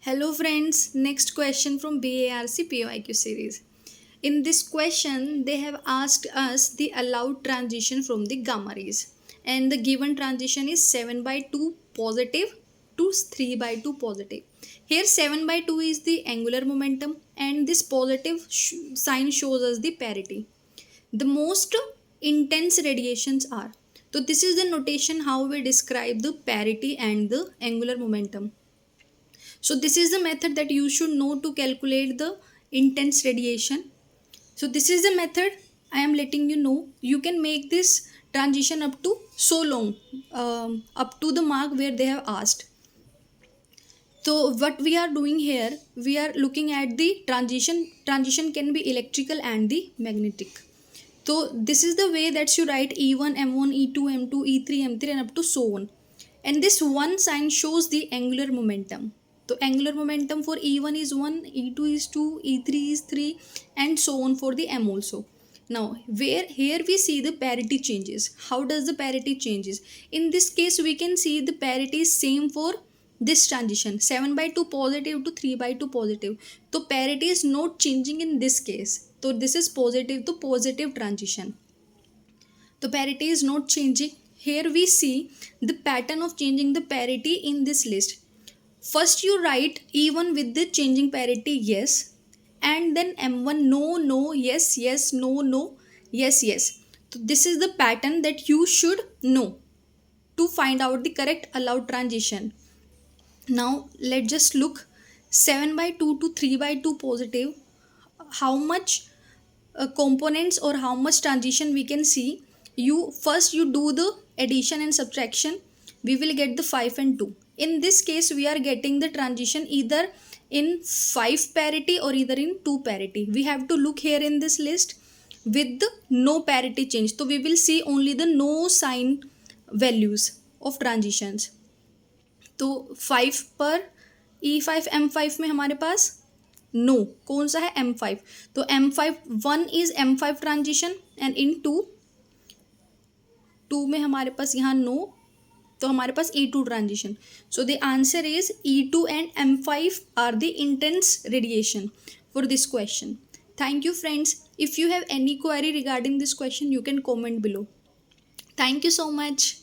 Hello friends, next question from BARC POIQ series. In this question, they have asked us the allowed transition from the gamma rays, and the given transition is 7 by 2 positive to 3 by 2 positive. Here 7 by 2 is the angular momentum, and this positive sign shows us the parity. The most intense radiations are. So this is the notation how we describe the parity and the angular momentum. So this is the method that you should know to calculate the intense radiation. So this is the method I am letting you know. You can make this transition up to so long, up to the mark where they have asked. So what we are doing here, we are looking at the transition. Transition can be electrical and the magnetic. So this is the way that you write E1, M1, E2, M2, E3, M3 and up to so on. And this one sign shows the angular momentum. So angular momentum for E1 is 1, E2 is 2, E3 is 3 and so on for the M also. Now where here we see the parity changes. How does the parity changes? In this case we can see the parity is same for this transition 7 by 2 positive to 3 by 2 positive. So parity is not changing in this case. So this is positive to positive transition. The parity is not changing. Here we see the pattern of changing the parity in this list. First you write E1 with the changing parity yes, and then M1 no, no, yes, yes, no, no, yes, yes. So this is the pattern that you should know to find out the correct allowed transition. Now let's just look 7 by 2 to 3 by 2 positive. How much components or how much transition we can see. You first you do the addition and subtraction. We will get the 5 and 2. In this case we are getting the transition either in 5 parity or either in 2 parity. We have to look here in this list with the no parity change. So we will see only the no sign values of transitions. तो 5 पर E5 M5 में हमारे पास no कौन सा है M5. तो M5 1 is M5 transition and in 2 में हमारे पास यहाँ नो. तो हमारे पास E2 transition. So the answer is E2 and M5 are the intense radiation for this question. Thank you friends. If you have any query regarding this question, you can comment below. Thank you so much.